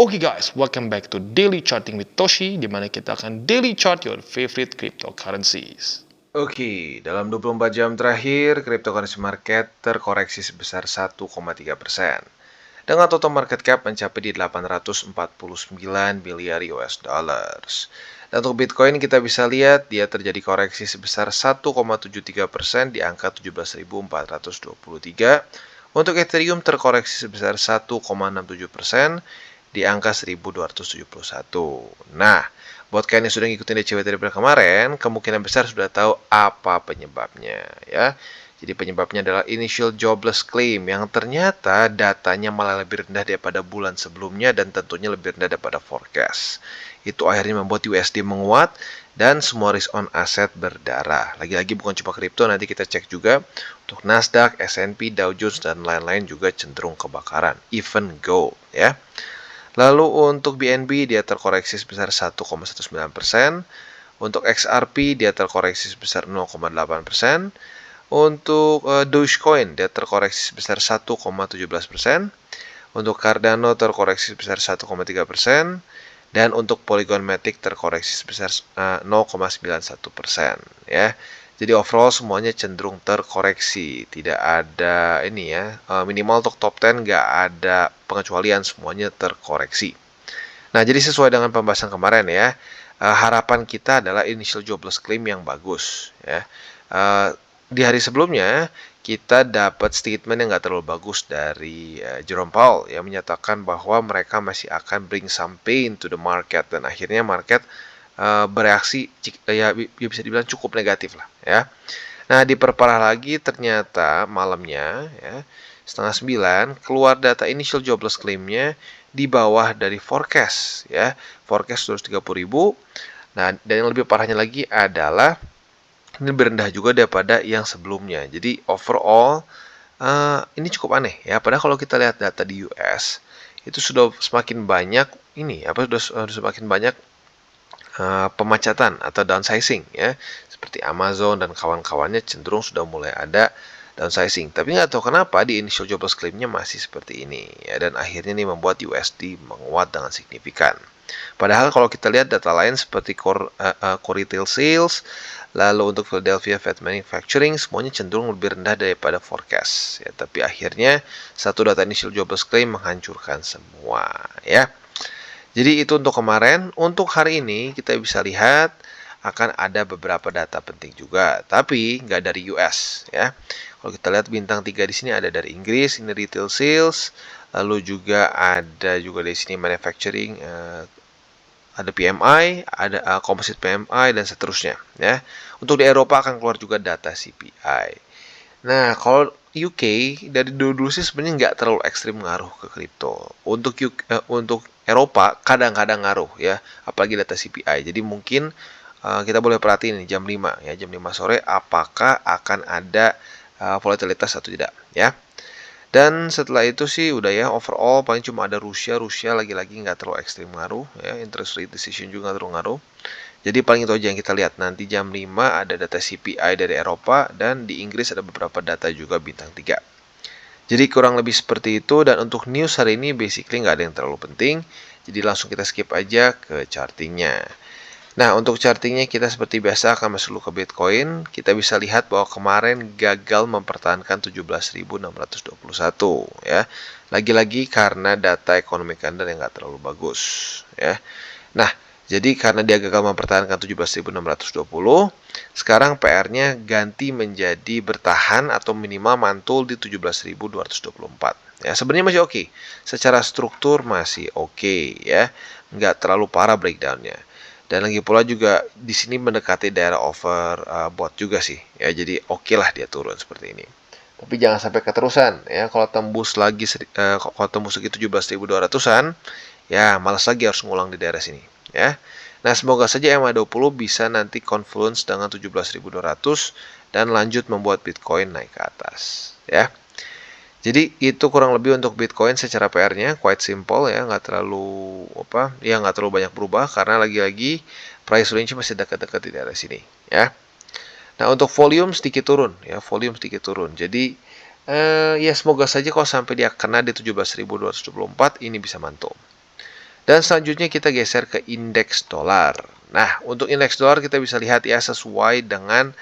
Oke guys, welcome back to Daily Charting with Toshi, di mana kita akan daily chart your favorite cryptocurrencies. Oke, dalam 24 jam terakhir, cryptocurrency market terkoreksi sebesar 1,3%. Dengan total market cap mencapai di 849 miliar US dollars. Dan untuk Bitcoin kita bisa lihat dia terjadi koreksi sebesar 1,73% di angka 17.423. Untuk Ethereum terkoreksi sebesar 1,67% di angka 1271. Nah, buat kalian yang sudah ngikutin DCW dari kemarin, kemungkinan besar sudah tahu apa penyebabnya ya. Jadi penyebabnya adalah initial jobless claim yang ternyata datanya malah lebih rendah daripada bulan sebelumnya dan tentunya lebih rendah daripada forecast. Itu akhirnya membuat USD menguat dan semua risk on asset berdarah. Lagi-lagi bukan cuma kripto, nanti kita cek juga untuk Nasdaq, S&P, Dow Jones dan lain-lain juga cenderung kebakaran, even gold ya. Lalu untuk BNB dia terkoreksi sebesar 1,19%. Untuk XRP dia terkoreksi sebesar 0,8%. Untuk Dogecoin dia terkoreksi sebesar 1,17%. Untuk Cardano terkoreksi sebesar 1,3%. Dan untuk Polygon Matic terkoreksi sebesar 0,91% ya. Jadi overall semuanya cenderung terkoreksi, tidak ada ini ya, minimal untuk top 10 nggak ada pengecualian, semuanya terkoreksi. Nah, jadi sesuai dengan pembahasan kemarin ya, harapan kita adalah initial jobless claim yang bagus ya. Di hari sebelumnya kita dapat statement yang nggak terlalu bagus dari Jerome Powell yang menyatakan bahwa mereka masih akan bring some pain to the market dan akhirnya market bereaksi ya bisa dibilang cukup negatif lah ya. Nah, diperparah lagi ternyata malamnya ya, 8:30 keluar data initial jobless claim-nya di bawah dari forecast ya. Forecast 230.000. Nah, dan yang lebih parahnya lagi adalah ini lebih rendah juga daripada yang sebelumnya. Jadi overall ini cukup aneh ya. Padahal kalau kita lihat data di US itu sudah semakin banyak ini sudah semakin banyak pemacatan atau downsizing ya, seperti Amazon dan kawan-kawannya cenderung sudah mulai ada downsizing. Tapi nggak tahu kenapa di initial jobless claim-nya masih seperti ini ya, dan akhirnya ini membuat USD menguat dengan signifikan. Padahal kalau kita lihat data lain seperti core retail sales, lalu untuk Philadelphia Fed Manufacturing semuanya cenderung lebih rendah daripada forecast ya. Tapi akhirnya satu data initial jobless claim menghancurkan semua ya. Jadi itu untuk kemarin. Untuk hari ini kita bisa lihat akan ada beberapa data penting juga, tapi nggak dari US ya. Kalau kita lihat bintang 3 di sini ada dari Inggris, ini retail sales, lalu juga ada juga di sini manufacturing, ada PMI, ada composite PMI dan seterusnya ya. Untuk di Eropa akan keluar juga data CPI. Nah, kalau UK dari dulu sih sebenarnya nggak terlalu ekstrim ngaruh ke kripto. Untuk Eropa kadang-kadang ngaruh ya, apalagi data CPI. Jadi mungkin kita boleh perhatiin nih jam 5 ya, jam 5 sore apakah akan ada volatilitas atau tidak ya. Dan setelah itu sih udah ya, overall paling cuma ada Rusia lagi-lagi nggak terlalu ekstrim ngaruh ya, interest rate decision juga nggak terlalu ngaruh. Jadi paling itu aja yang kita lihat. Nanti jam 5 ada data CPI dari Eropa dan di Inggris ada beberapa data juga bintang 3. Jadi kurang lebih seperti itu, dan untuk news hari ini basically nggak ada yang terlalu penting. Jadi langsung kita skip aja ke chartingnya. Nah, untuk chartingnya kita seperti biasa akan masuk dulu ke Bitcoin. Kita bisa lihat bahwa kemarin gagal mempertahankan 17.621 ya. Lagi-lagi karena data ekonomi Kanada yang nggak terlalu bagus ya. Nah, jadi karena dia gagal mempertahankan 17.620, sekarang PR-nya ganti menjadi bertahan atau minimal mantul di 17.224. Ya, sebenarnya masih oke. Secara struktur masih oke ya. Nggak terlalu parah breakdown-nya. Dan lagi pula juga di sini mendekati daerah overbought juga sih. Ya, jadi oke lah dia turun seperti ini. Tapi jangan sampai keterusan ya. Kalau tembus lagi kalau tembus lagi 17.200-an, ya malas lagi harus ngulang di daerah sini ya. Nah, semoga saja MA20 bisa nanti confluence dengan 17.200 dan lanjut membuat Bitcoin naik ke atas ya. Jadi itu kurang lebih untuk Bitcoin secara PR-nya quite simple ya, nggak terlalu nggak terlalu banyak berubah karena lagi-lagi price range masih dekat-dekat di daerah sini ya. Nah, untuk volume sedikit turun ya, Jadi ya semoga saja kalau sampai dia kena di 17.224 ini bisa mantul. Dan selanjutnya kita geser ke indeks dolar. Nah, untuk indeks dolar kita bisa lihat ya sesuai dengan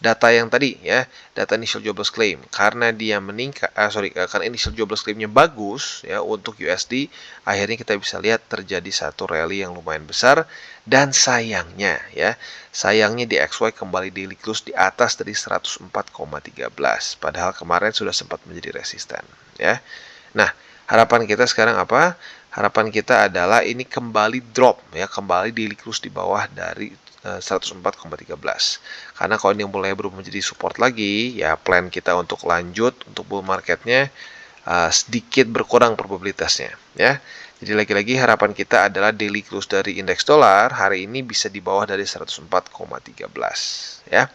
data yang tadi ya, data initial jobless claim. Karena dia meningkat, karena initial jobless claimnya bagus ya untuk USD, akhirnya kita bisa lihat terjadi satu rally yang lumayan besar. Dan sayangnya ya, sayangnya di XY kembali daily close di atas dari 104,13. Padahal kemarin sudah sempat menjadi resisten ya. Nah, harapan kita sekarang apa? Harapan kita adalah ini kembali drop ya, kembali daily close di bawah dari 104,13. Karena kalau ini mulai berubah menjadi support lagi, ya plan kita untuk lanjut untuk bull marketnya sedikit berkurang probabilitasnya ya. Jadi lagi-lagi harapan kita adalah daily close dari indeks dolar hari ini bisa di bawah dari 104,13 ya.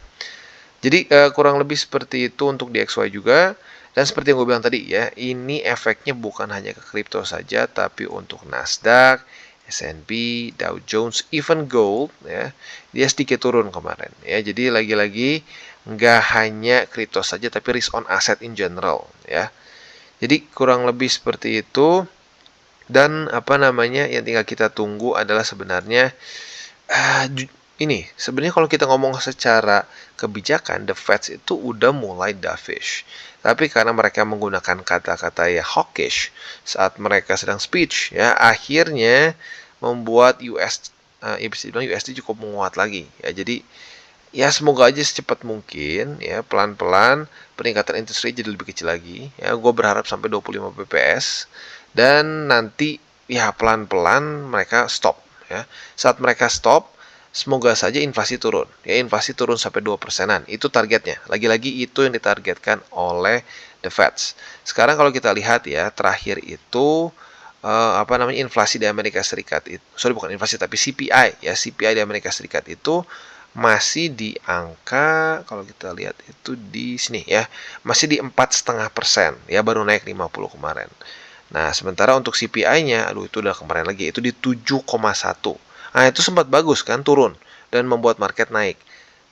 Jadi kurang lebih seperti itu untuk di XY juga. Dan seperti yang gue bilang tadi ya, ini efeknya bukan hanya ke kripto saja, tapi untuk Nasdaq, S&P, Dow Jones, even gold ya, dia sedikit turun kemarin ya. Jadi lagi-lagi nggak hanya kripto saja, tapi risk on asset in general ya. Jadi kurang lebih seperti itu. Dan apa namanya yang tinggal kita tunggu adalah sebenarnya ini sebenarnya kalau kita ngomong secara kebijakan, the Fed itu udah mulai dovish. Tapi karena mereka menggunakan kata-kata ya hawkish saat mereka sedang speech, ya akhirnya membuat ya bisa dibilang USD cukup menguat lagi. Ya jadi ya semoga aja secepat mungkin ya pelan-pelan peningkatan interest rate jadi lebih kecil lagi. Ya gue berharap sampai 25 bps dan nanti ya pelan-pelan mereka stop. Ya saat mereka stop, semoga saja inflasi turun. Ya, inflasi turun sampai 2%-an. Itu targetnya. Lagi-lagi itu yang ditargetkan oleh the Fed. Sekarang kalau kita lihat ya, terakhir itu inflasi di Amerika Serikat itu, bukan inflasi tapi CPI ya, CPI di Amerika Serikat itu masih di angka, kalau kita lihat itu di sini ya, masih di 4,5% ya, baru naik 50 kemarin. Nah, sementara untuk CPI-nya, itu udah kemarin lagi, itu di 7,1. Nah, itu sempat bagus kan, turun dan membuat market naik.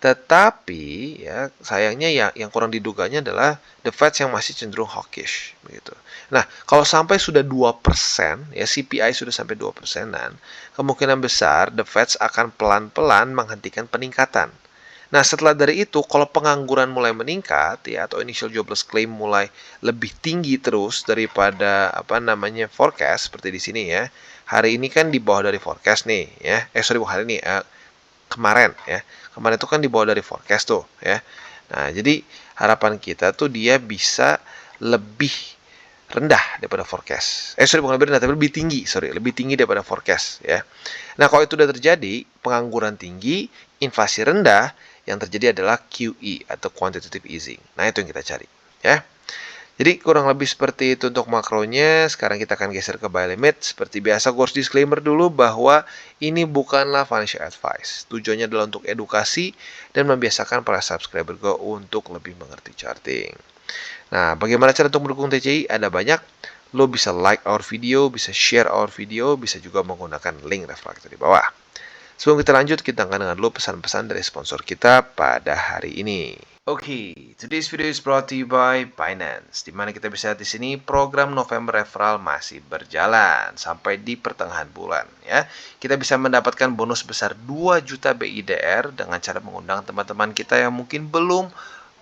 Tetapi ya sayangnya ya yang kurang diduganya adalah the Fed yang masih cenderung hawkish begitu. Nah, kalau sampai sudah 2%, ya CPI sudah sampai 2%-an, kemungkinan besar the Fed akan pelan-pelan menghentikan peningkatan. Nah, setelah dari itu, kalau pengangguran mulai meningkat, ya atau initial jobless claim mulai lebih tinggi terus daripada forecast seperti di sini ya. Hari ini kan di bawah dari forecast nih, ya. Bukan hari ini, kemarin ya. Kemarin itu kan di bawah dari forecast tuh, ya. Nah, jadi harapan kita tuh dia bisa lebih rendah daripada forecast. Bukan lebih rendah, tapi lebih tinggi, lebih tinggi daripada forecast ya. Nah, kalau itu udah terjadi, pengangguran tinggi, inflasi rendah, yang terjadi adalah QE atau quantitative easing. Nah, itu yang kita cari ya. Jadi kurang lebih seperti itu untuk makronya. Sekarang kita akan geser ke buy limit. Seperti biasa, gue harus disclaimer dulu bahwa ini bukanlah financial advice. Tujuannya adalah untuk edukasi dan membiasakan para subscriber gue untuk lebih mengerti charting. Nah, bagaimana cara untuk mendukung TCI? Ada banyak. Lo bisa like our video, bisa share our video, bisa juga menggunakan link reflektor di bawah. Sebelum kita lanjut, kita akan dengar dulu pesan-pesan dari sponsor kita pada hari ini. Oke, today's video is brought to you by Binance. Dimana kita bisa lihat di sini program November Referral masih berjalan sampai di pertengahan bulan ya. Kita bisa mendapatkan bonus sebesar 2 juta BIDR dengan cara mengundang teman-teman kita yang mungkin belum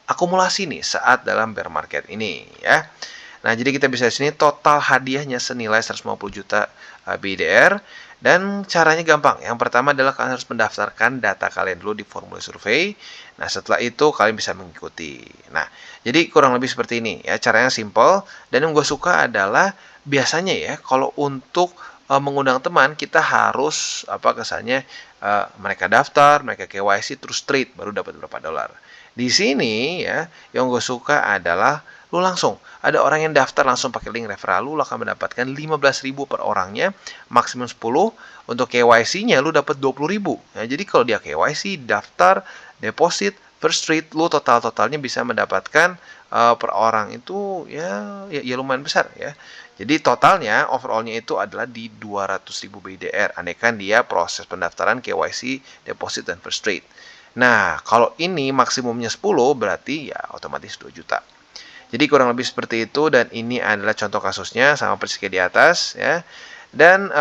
akumulasi nih saat dalam bear market ini ya. Nah, jadi kita bisa di sini total hadiahnya senilai 150 juta BIDR. Dan caranya gampang. Yang pertama adalah kalian harus mendaftarkan data kalian dulu di formulir survei. Nah, setelah itu kalian bisa mengikuti. Nah, jadi kurang lebih seperti ini ya. Caranya simple. Dan yang gue suka adalah biasanya ya, kalau untuk mengundang teman, kita harus kesannya mereka daftar, mereka KYC, terus trade, baru dapat berapa dolar. Di sini ya, yang gue suka adalah lu langsung ada orang yang daftar langsung pakai link referral, lu akan mendapatkan 15.000 per orangnya, maksimum 10. Untuk KYC-nya lu dapat 20.000. Ya, jadi kalau dia KYC, daftar, deposit, first trade, lu totalnya bisa mendapatkan per orang itu ya lumayan besar ya. Jadi totalnya overallnya itu adalah di 200.000 BIDR. Andaikan dia proses pendaftaran KYC, deposit dan first trade. Nah, kalau ini maksimumnya 10 berarti ya otomatis 2 juta. Jadi kurang lebih seperti itu dan ini adalah contoh kasusnya sama persis kayak di atas ya. Dan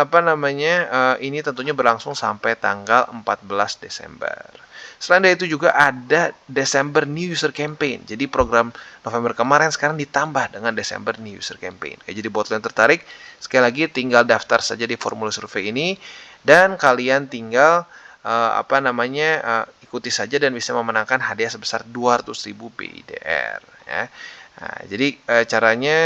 ini tentunya berlangsung sampai tanggal 14 Desember. Selain dari itu juga ada Desember New User Campaign. Jadi program November kemarin sekarang ditambah dengan Desember New User Campaign. Jadi buat kalian tertarik, sekali lagi tinggal daftar saja di formulir survei ini dan kalian tinggal ikuti saja dan bisa memenangkan hadiah sebesar 200.000 BIDR ya. Nah, jadi caranya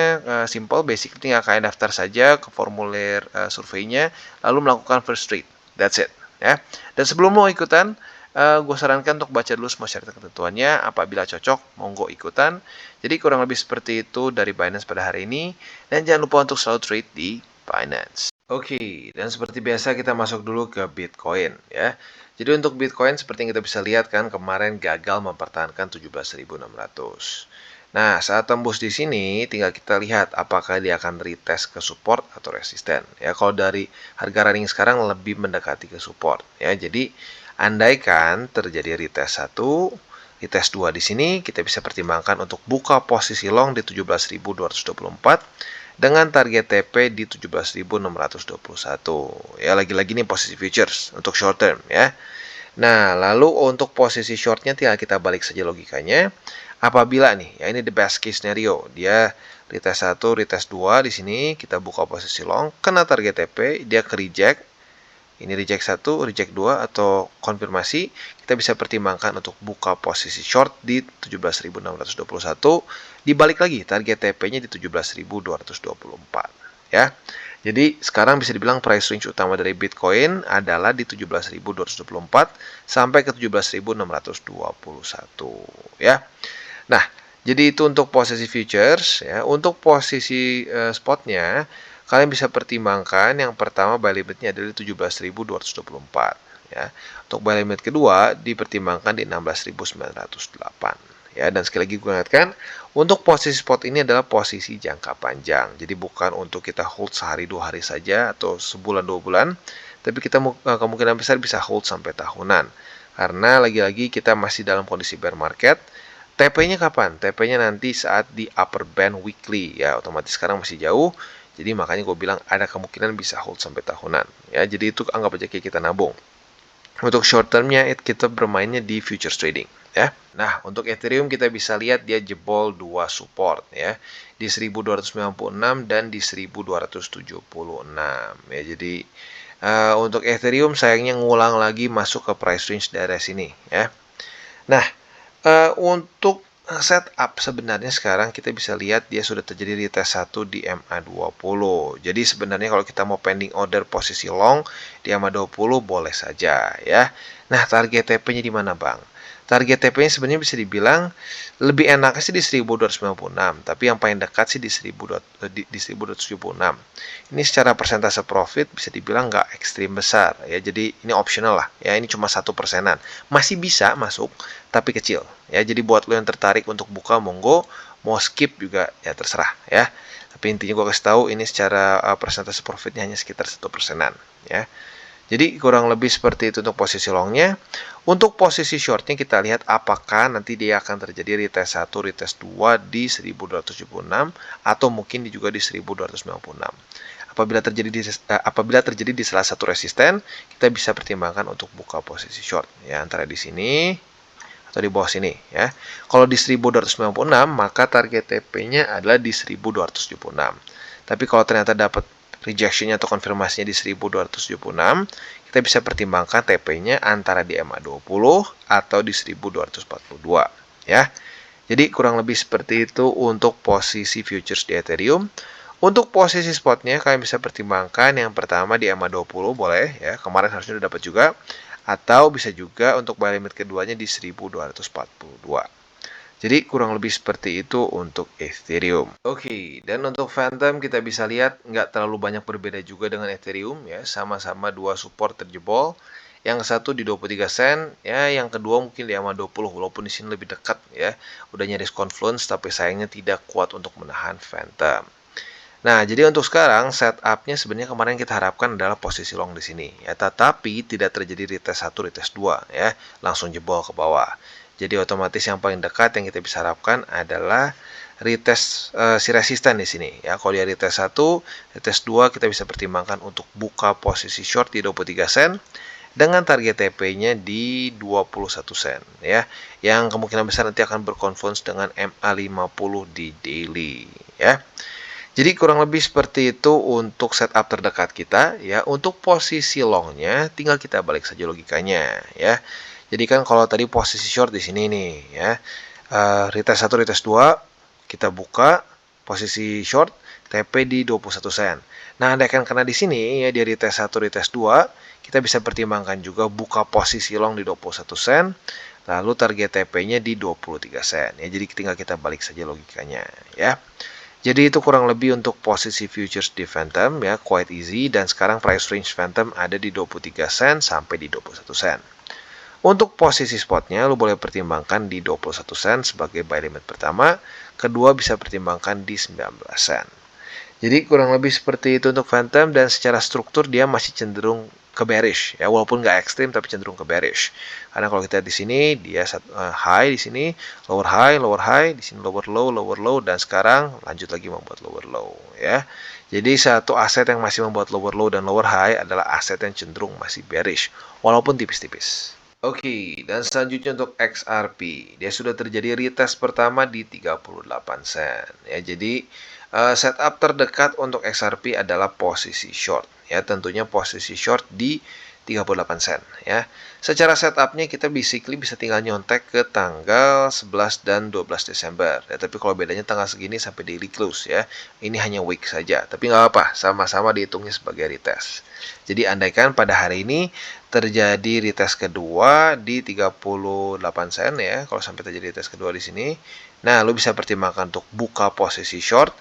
simple, basic, tinggal kalian daftar saja ke formulir surveinya, lalu melakukan first trade. That's it ya. Dan sebelum mau ikutan, gue sarankan untuk baca dulu semua syarat ketentuannya. Apabila cocok, monggo ikutan. Jadi kurang lebih seperti itu dari Binance pada hari ini. Dan jangan lupa untuk selalu trade di Binance. Oke, dan seperti biasa kita masuk dulu ke Bitcoin ya. Jadi untuk Bitcoin seperti yang kita bisa lihat kan kemarin gagal mempertahankan 17.600. Nah, saat tembus di sini tinggal kita lihat apakah dia akan retest ke support atau resisten. Ya, kalau dari harga running sekarang lebih mendekati ke support ya. Jadi andaikan terjadi retest 1, retest 2 di sini, kita bisa pertimbangkan untuk buka posisi long di 17.224 dengan target TP di 17.621. Ya, lagi-lagi nih posisi futures untuk short term ya. Nah, lalu untuk posisi shortnya tinggal kita balik saja logikanya. Apabila nih, ya ini the best case scenario, dia retest 1, retest 2 di sini, kita buka posisi long, kena target TP, dia ke reject. Ini reject 1, reject 2 atau konfirmasi, kita bisa pertimbangkan untuk buka posisi short di 17.621, dibalik lagi target TP-nya di 17.224 ya. Jadi sekarang bisa dibilang price range utama dari Bitcoin adalah di 17.224 sampai ke 17.621 ya. Nah, jadi itu untuk posisi futures ya. Untuk posisi spotnya kalian bisa pertimbangkan yang pertama buy limitnya adalah 17.224 ya. Untuk buy limit kedua dipertimbangkan di 16.908 ya. Dan sekali lagi gue ingatkan, untuk posisi spot ini adalah posisi jangka panjang. Jadi bukan untuk kita hold sehari 2 hari saja atau sebulan 2 bulan, tapi kita kemungkinan besar bisa hold sampai tahunan. Karena lagi-lagi kita masih dalam kondisi bear market. TP-nya kapan? TP-nya nanti saat di upper band weekly ya, otomatis sekarang masih jauh. Jadi makanya gue bilang ada kemungkinan bisa hold sampai tahunan ya. Jadi itu anggap aja kayak kita nabung. Untuk short termnya kita bermainnya di futures trading ya. Nah, untuk Ethereum kita bisa lihat dia jebol 2 support ya. Di 1296 dan di 1276 ya. Jadi untuk Ethereum sayangnya ngulang lagi masuk ke price range daerah sini ya. Nah, untuk setup sebenarnya sekarang kita bisa lihat dia sudah terjadi retest 1 di MA20. Jadi sebenarnya kalau kita mau pending order posisi long di MA20 boleh saja ya. Nah, target TP-nya di mana, Bang? Target TP-nya sebenarnya bisa dibilang lebih enaknya sih di 1296, tapi yang paling dekat sih di 1276. Ini secara persentase profit bisa dibilang nggak ekstrim besar ya. Jadi ini optional lah ya, ini cuma 1%-an. Masih bisa masuk tapi kecil ya. Jadi buat lo yang tertarik untuk buka monggo, mau skip juga ya terserah ya. Tapi intinya gue kasih tahu ini secara persentase profitnya hanya sekitar 1%-an ya. Jadi kurang lebih seperti itu untuk posisi longnya. Untuk posisi shortnya kita lihat apakah nanti dia akan terjadi retest 1, retest 2 di 1276 atau mungkin juga di 1296. Apabila terjadi di salah satu resisten, kita bisa pertimbangkan untuk buka posisi short ya, antara di sini atau di bawah sini ya. Kalau di 1296 maka target TP-nya adalah di 1276. Tapi kalau ternyata dapat rejection-nya atau konfirmasinya di 1276, kita bisa pertimbangkan TP-nya antara di MA20 atau di 1242 ya. Jadi kurang lebih seperti itu untuk posisi futures di Ethereum. Untuk posisi spotnya kalian bisa pertimbangkan yang pertama di MA20 boleh ya, kemarin harusnya udah dapat juga, atau bisa juga untuk buy limit keduanya di 1242. Jadi kurang lebih seperti itu untuk Ethereum. Oke, dan untuk Phantom kita bisa lihat nggak terlalu banyak berbeda juga dengan Ethereum ya, sama-sama dua support terjebol. Yang satu di 23 sen, ya, yang kedua mungkin di 20, walaupun di sini lebih dekat ya. Udah nyaris confluence tapi sayangnya tidak kuat untuk menahan Phantom. Nah, jadi untuk sekarang setup-nya sebenarnya kemarin kita harapkan adalah posisi long di sini ya, tetapi tidak terjadi retest 1, retest 2 ya, langsung jebol ke bawah. Jadi otomatis yang paling dekat yang kita bisa harapkan adalah retest si resisten di sini ya. Kalau dia retest 1, retest 2 kita bisa pertimbangkan untuk buka posisi short di 23 sen dengan target TP-nya di 21 sen ya. Yang kemungkinan besar nanti akan berkonfront dengan MA50 di daily ya. Jadi kurang lebih seperti itu untuk setup terdekat kita ya. Untuk posisi longnya tinggal kita balik saja logikanya ya. Jadi kan kalau tadi posisi short di sini nih ya. Retest 1, retest 2 kita buka posisi short TP di 21 sen. Nah, andaikan kena di sini ya di retest 1, retest 2, kita bisa pertimbangkan juga buka posisi long di 21 sen. Lalu target TP-nya di 23 sen ya. Jadi tinggal kita balik saja logikanya ya. Jadi itu kurang lebih untuk posisi futures di Phantom ya, quite easy, dan sekarang price range Phantom ada di 23 sen sampai di 21 sen. Untuk posisi spotnya, lo boleh pertimbangkan di 21 sen sebagai buy limit pertama, kedua bisa pertimbangkan di 19 sen. Jadi kurang lebih seperti itu untuk Phantom, dan secara struktur dia masih cenderung ke bearish ya, walaupun nggak ekstrim tapi cenderung ke bearish. Karena kalau kita di sini dia high di sini, lower high, di sini lower low, dan sekarang lanjut lagi membuat lower low ya. Jadi satu aset yang masih membuat lower low dan lower high adalah aset yang cenderung masih bearish walaupun tipis-tipis. Oke, dan selanjutnya untuk XRP. Dia sudah terjadi retest pertama di 38 sen ya. Jadi setup terdekat untuk XRP adalah posisi short ya, tentunya posisi short di 38 sen ya. Secara setupnya kita basically bisa tinggal nyontek ke tanggal 11 dan 12 Desember ya, tapi kalau bedanya tanggal segini sampai daily close ya. Ini hanya week saja, tapi nggak apa, sama-sama dihitungnya sebagai retest. Jadi andaikan pada hari ini terjadi retest kedua di 38 sen ya, kalau sampai terjadi retest kedua di sini, nah lo bisa pertimbangkan untuk buka posisi short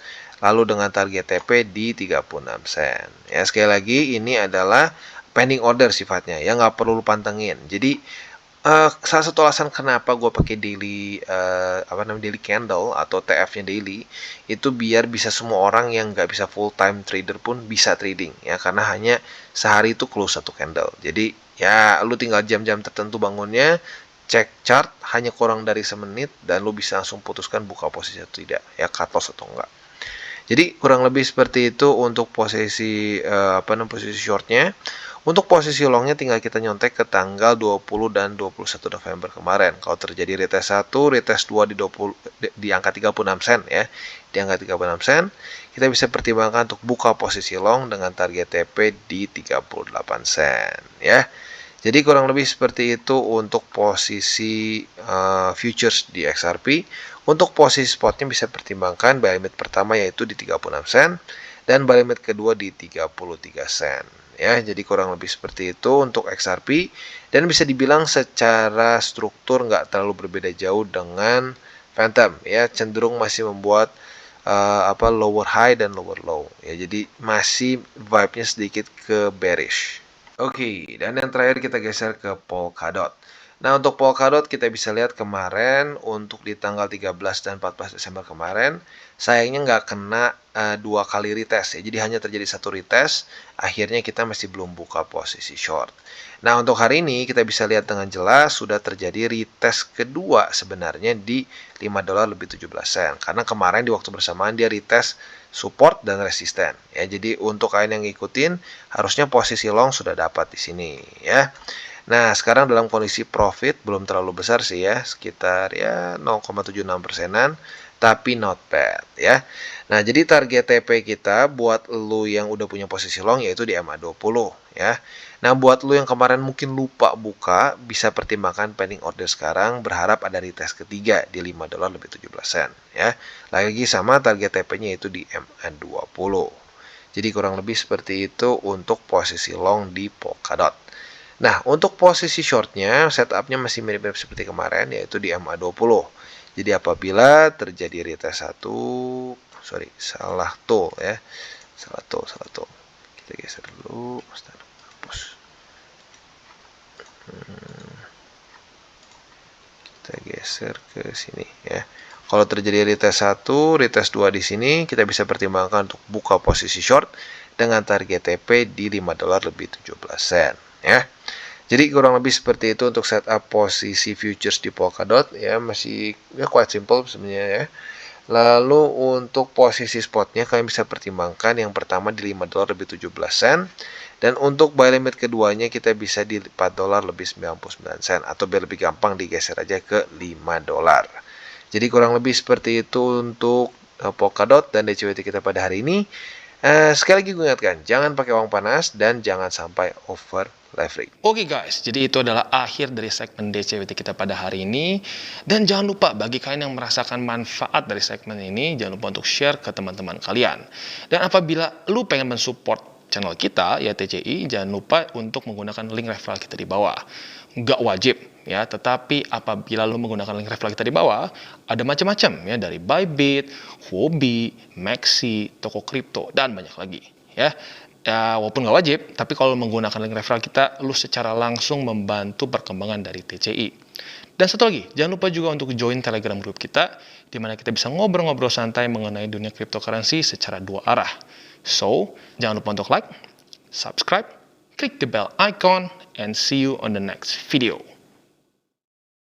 lalu dengan target TP di 36 sen ya. Sekali lagi ini adalah pending order sifatnya ya, nggak perlu lu pantengin. Jadi salah satu alasan kenapa gue pakai daily daily candle atau TF-nya daily itu biar bisa semua orang yang nggak bisa full time trader pun bisa trading ya, karena hanya sehari itu close satu candle. Jadi ya lu tinggal jam-jam tertentu bangunnya, cek chart hanya kurang dari semenit, dan lu bisa langsung putuskan buka posisi atau tidak ya, cut loss atau enggak. Jadi kurang lebih seperti itu untuk posisi posisi shortnya. Untuk posisi longnya tinggal kita nyontek ke tanggal 20 dan 21 November kemarin. Kalau terjadi retest 1, retest 2 di angka 36 sen ya. Di angka 36 sen, kita bisa pertimbangkan untuk buka posisi long dengan target TP di 38 sen ya. Jadi kurang lebih seperti itu untuk posisi futures di XRP. Untuk posisi spotnya bisa pertimbangkan buy limit pertama yaitu di 36 sen dan buy limit kedua di 33 sen ya. Jadi kurang lebih seperti itu untuk XRP, dan bisa dibilang secara struktur nggak terlalu berbeda jauh dengan Phantom ya, cenderung masih membuat lower high dan lower low ya. Jadi masih vibe-nya sedikit ke bearish. Oke, dan yang terakhir kita geser ke Polkadot. Nah, untuk Polkadot kita bisa lihat kemarin untuk di tanggal 13 dan 14 Desember kemarin, sayangnya nggak kena dua kali retest ya. Jadi hanya terjadi satu retest, akhirnya kita masih belum buka posisi short. Nah, untuk hari ini kita bisa lihat dengan jelas sudah terjadi retest kedua sebenarnya di $5 lebih 17 sen. Karena kemarin di waktu bersamaan dia retest support dan resisten ya. Jadi untuk kalian yang ngikutin harusnya posisi long sudah dapat di sini ya. Nah, sekarang dalam kondisi profit belum terlalu besar sih ya, sekitar ya 0,76 persenan, tapi not bad ya. Nah, jadi target TP kita buat lu yang udah punya posisi long yaitu di MA20 ya. Nah, buat lu yang kemarin mungkin lupa buka, bisa pertimbangkan pending order sekarang, berharap ada retest ketiga di $5 lebih 17 sen ya. Lagi sama target TP-nya itu di MA20. Jadi kurang lebih seperti itu untuk posisi long di Polkadot. Nah, untuk posisi shortnya, setupnya masih mirip-mirip seperti kemarin, yaitu di MA20. Jadi apabila terjadi retest 1, salah tool ya. Salah tool. Kita geser dulu, hapus. Kita geser ke sini ya. Kalau terjadi retest 1, retest 2 di sini, kita bisa pertimbangkan untuk buka posisi short dengan target TP di $5 lebih 17 sen ya. Jadi kurang lebih seperti itu untuk setup posisi futures di Polkadot ya, masih ya quite simple sebenarnya ya. Lalu untuk posisi spotnya kalian bisa pertimbangkan yang pertama di $5 lebih 17 sen. Dan untuk buy limit keduanya kita bisa di $4 lebih 99 sen. Atau biar lebih gampang digeser aja ke $5. Jadi kurang lebih seperti itu untuk Polkadot dan DCWT kita pada hari ini. Sekali lagi gue ingatkan, jangan pakai uang panas dan jangan sampai over leverage. Oke guys, jadi itu adalah akhir dari segmen DCWT kita pada hari ini. Dan jangan lupa bagi kalian yang merasakan manfaat dari segmen ini, jangan lupa untuk share ke teman-teman kalian. Dan apabila lu pengen mensupport channel kita, ya TCI, jangan lupa untuk menggunakan link referral kita di bawah. Nggak wajib, ya, tetapi apabila lu menggunakan link referral kita di bawah, ada macam-macam, ya, dari Bybit, Huobi, Maxi, toko kripto, dan banyak lagi, ya. Ya, walaupun nggak wajib, tapi kalau menggunakan link referral kita, lu secara langsung membantu perkembangan dari TCI. Dan satu lagi, jangan lupa juga untuk join Telegram group kita, di mana kita bisa ngobrol-ngobrol santai mengenai dunia cryptocurrency secara dua arah. So, jangan lupa untuk like, subscribe, click the bell icon, and see you on the next video.